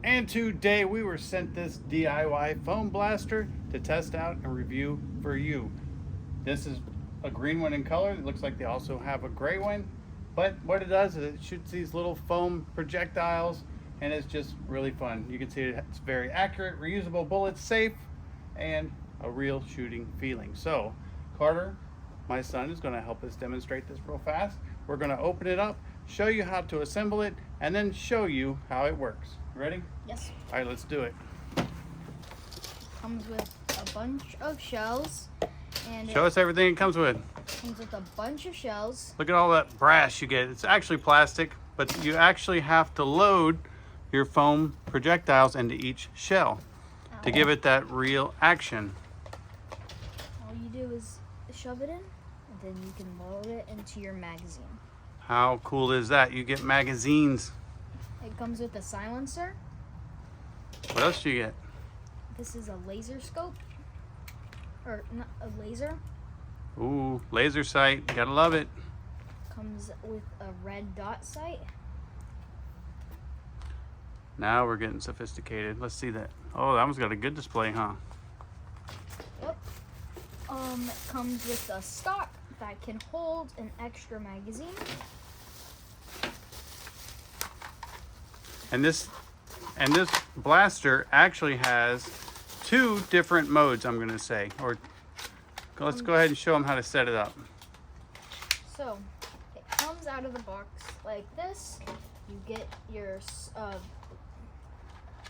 And today we were sent this DIY foam blaster to test out and review for you. This is a green one in color. It looks like they also have a gray one. But what it does is it shoots these little foam projectiles, and it's just really fun. You can see it's very accurate, reusable bullets, safe, and a real shooting feeling. So Carter, my son, is going to help us demonstrate this real fast. We're going to open it up, show you how to assemble it, and then show you how it works. Ready? Yes. All right, let's do it. Comes with a bunch of shells, and Show us everything it comes with. Comes with a bunch of shells. Look at all that brass you get. It's actually plastic, but you actually have to load your foam projectiles into each shell to give it that real action. All you do is shove it in, and then you can load it into your magazine. How cool is that? You get magazines. It comes with a silencer. What else do you get? This is a laser scope, or not a laser. Ooh, laser sight. Gotta love it. Comes with a red dot sight. Now we're getting sophisticated. Let's see that. Oh, that one's got a good display, huh? Yep. Comes with a stock that can hold an extra magazine. And this blaster actually has two different modes, I'm gonna say. Or let's go ahead and show them how to set it up. So it comes out of the box like this. You get your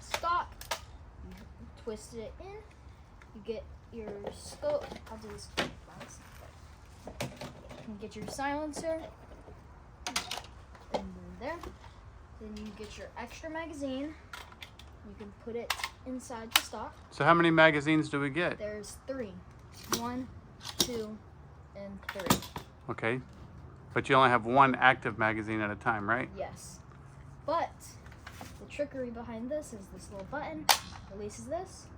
stock, you twist it in, you get your scope. I'll do this last. You get your silencer, and there. Then you get your extra magazine. You can put it inside the stock. So how many magazines do we get? There's 3. 1, 2, and 3. Okay, but you only have one active magazine at a time, right? Yes. But the trickery behind this is this little button releases this.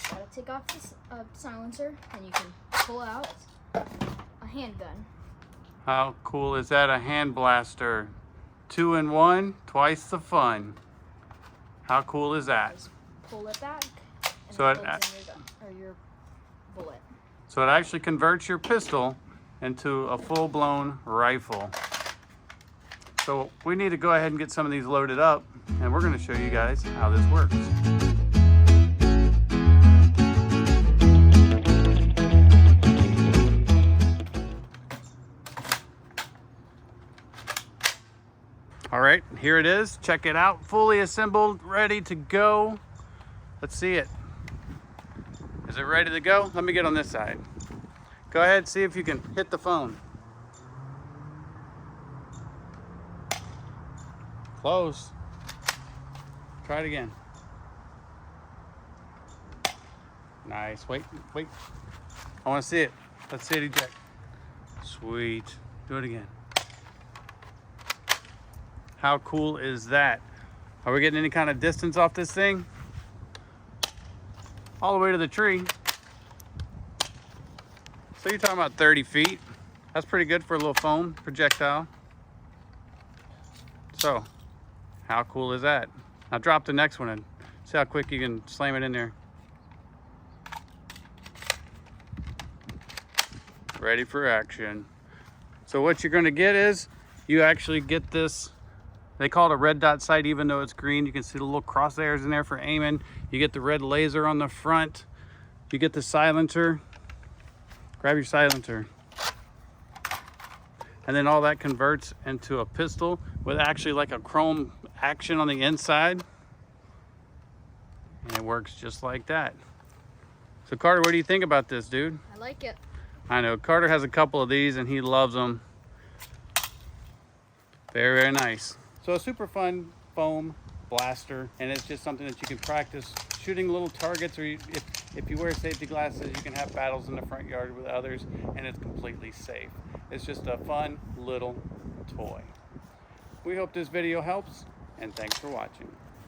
Gotta take off this silencer, and you can pull out a handgun. How cool is that? A hand blaster. 2 in 1, twice the fun. How cool is that? Just pull it back, and So it plugs in your gun, or your bullet. So it actually converts your pistol into a full-blown rifle. So we need to go ahead and get some of these loaded up, and we're going to show you guys how this works. All right, here it is. Check it out. Fully assembled, ready to go. Let's see it. Is it ready to go? Let me get on this side. Go ahead, see if you can hit the phone. Close. Try it again. Nice. Wait. I want to see it. Let's see it eject. Sweet. Do it again. How cool is that? Are we getting any kind of distance off this thing? All the way to the tree. So you're talking about 30 feet. That's pretty good for a little foam projectile. So, how cool is that? Now drop the next one and see how quick you can slam it in there. Ready for action. So what you're gonna get is, you actually get this, they call it a red dot sight even though it's green. You can see the little crosshairs in there for aiming. You get the red laser on the front. You get the silencer. Grab your silencer. And then all that converts into a pistol with actually like a chrome action on the inside. And it works just like that. So Carter, what do you think about this, dude? I like it. I know, Carter has a couple of these and he loves them. Very, very nice. So a super fun foam blaster, and it's just something that you can practice shooting little targets, or if you wear safety glasses, you can have battles in the front yard with others, and it's completely safe. It's just a fun little toy. We hope this video helps, and thanks for watching.